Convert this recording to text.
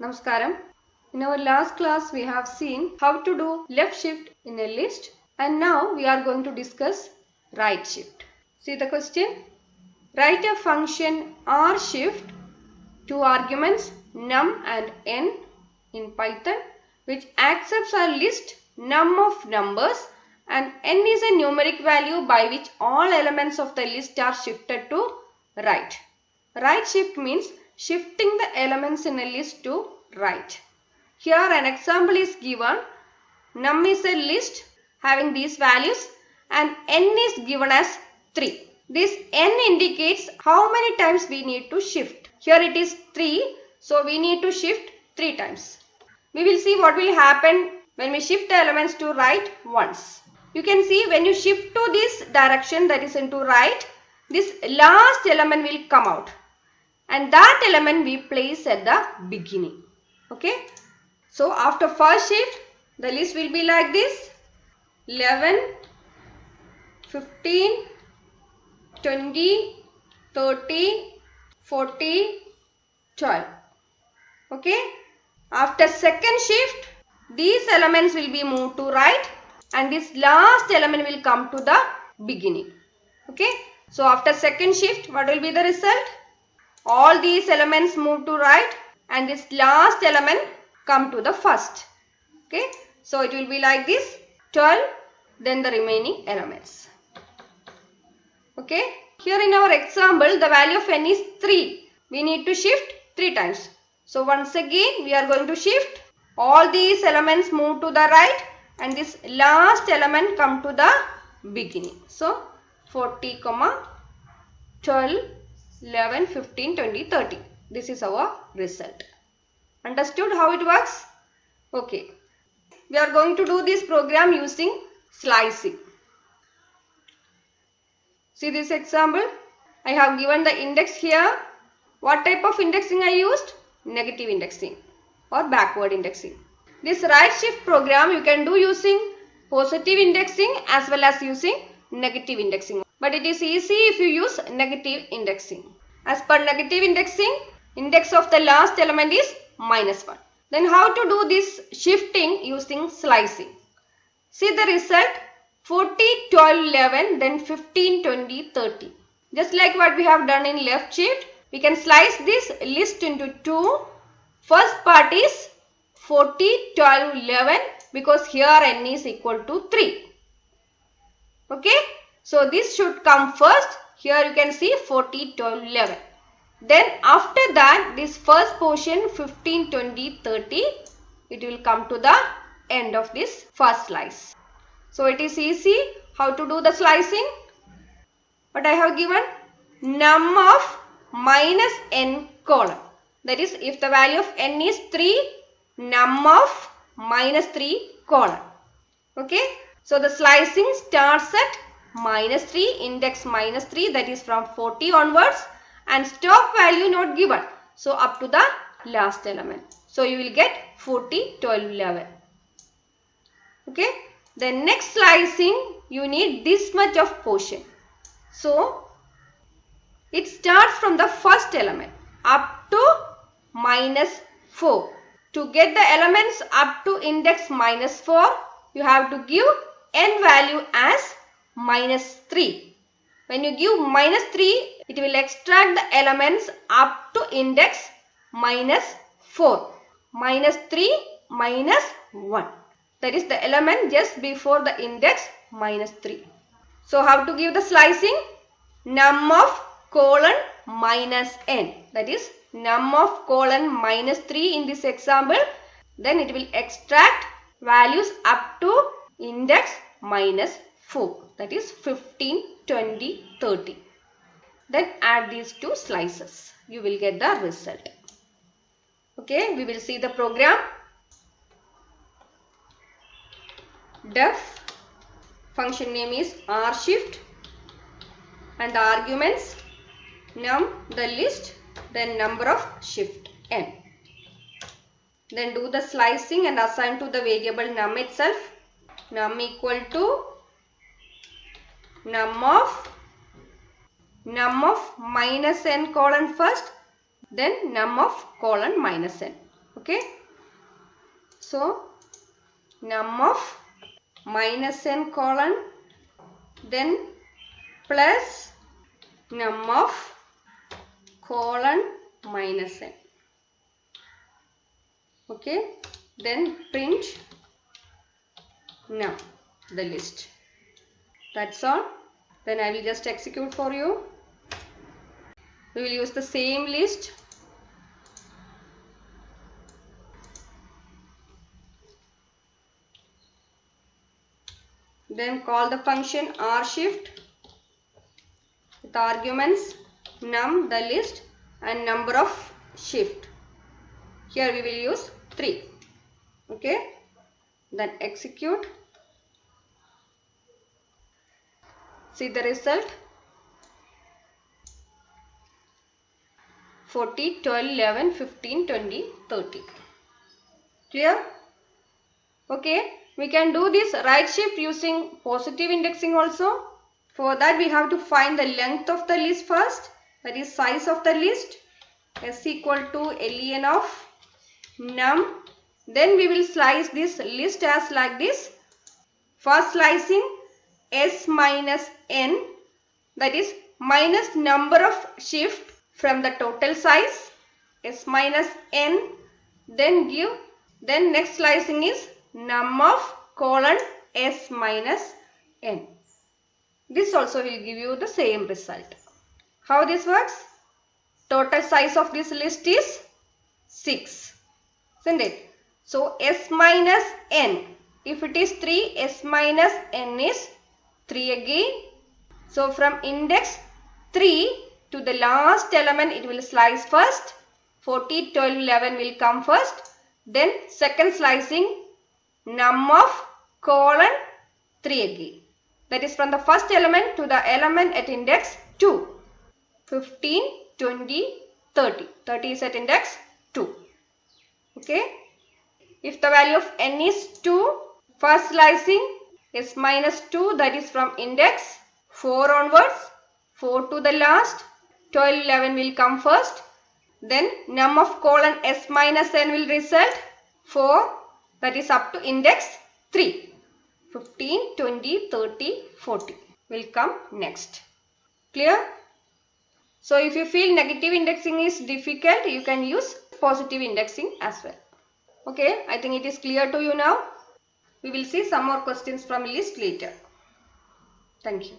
Namaskaram. In our last class we have seen how to do left shift in a list, and now we are going to discuss right shift. See the question. Write a function R shift, two arguments num and n in Python, which accepts a list num of numbers and n is a numeric value by which all elements of the list are shifted to right. Right shift means shifting the elements in a list to right. Here an example is given. Num is a list having these values and n is given as 3. This n indicates how many times we need to shift. Here it is 3, so we need to shift 3 times. We will see what will happen when we shift the elements to right once. You can see when you shift to this direction, that is into right, this last element will come out. And that element we place at the beginning. Okay. So after first shift, the list will be like this: 11, 15, 20, 30, 40, 12. Okay. After second shift, these elements will be moved to right and this last element will come to the beginning. Okay. So after second shift, what will be the result? All these elements move to right and this last element come to the first. Okay. So it will be like this: 12, then the remaining elements. Okay. Here in our example, the value of n is 3. We need to shift 3 times. So once again, we are going to shift. All these elements move to the right and this last element come to the beginning. So 40, 12, 11, 15, 20, 30. This is our result. Understood how it works? Okay. We are going to do this program using slicing. See this example. I have given the index here. What type of indexing I used? Negative indexing or backward indexing. This right shift program you can do using positive indexing as well as using negative indexing. But it is easy if you use negative indexing. As per negative indexing, index of the last element is -1. Then how to do this shifting using slicing? See the result: 40, 12, 11, then 15, 20, 30. Just like what we have done in left shift, we can slice this list into two. First part is 40, 12, 11 because here n is equal to 3. Okay. So this should come first. Here you can see 40, 12, 11. Then after that, this first portion 15, 20, 30, it will come to the end of this first slice. So it is easy how to do the slicing. But I have given num of minus n colon. That is, if the value of n is 3, num of minus 3 colon. Okay. So the slicing starts at -3, index -3, that is from 40 onwards, and stop value not given. So up to the last element. So you will get 40, 12, 11. Okay. The next slicing you need this much of portion. So it starts from the first element up to -4. To get the elements up to index -4, you have to give n value as -3. When you give -3, it will extract the elements up to index -4. -3, -1. That is the element just before the index -3. So how to give the slicing? Num of colon -n. That is num of colon -3 in this example. Then it will extract values up to index -4. That is 15, 20, 30. Then add these two slices. You will get the result. Okay, we will see the program. Def function name is R shift and the arguments num, the list, then number of shift n. Then do the slicing and assign to the variable num itself. Num equal to num of minus n colon first, then num of colon minus n. Okay. So num of minus n colon, then plus num of colon minus n. Okay. Then print num, the list. That's all. Then I will just execute for you. We will use the same list. Then call the function rshift with arguments num, the list, and number of shift. Here we will use 3. Okay. Then execute. See the result. 40, 12, 11, 15, 20, 30. Clear? Okay. We can do this right shift using positive indexing also. For that we have to find the length of the list first. That is size of the list. S equal to len of num. Then we will slice this list as like this. First slicing s minus n, that is minus number of shift from the total size, s minus n, then next slicing is num of colon s minus n. This also will give you the same result. How this works? Total size of this list is 6, isn't it? So s minus n, if it is 3, s minus n is 3 again. So from index 3 to the last element it will slice first. 40, 12, 11 will come first. Then second slicing num of colon 3 again. That is from the first element to the element at index 2. 15, 20, 30. 30 is at index 2. Okay. If the value of n is 2, first slicing s minus 2, that is from index 4 onwards. 4 to the last. 12, 11 will come first. Then num of colon s minus n will result 4, that is up to index 3. 15, 20, 30, 40 will come next. Clear? So if you feel negative indexing is difficult, you can use positive indexing as well. Okay, I think it is clear to you now. We will see some more questions from list later. Thank you.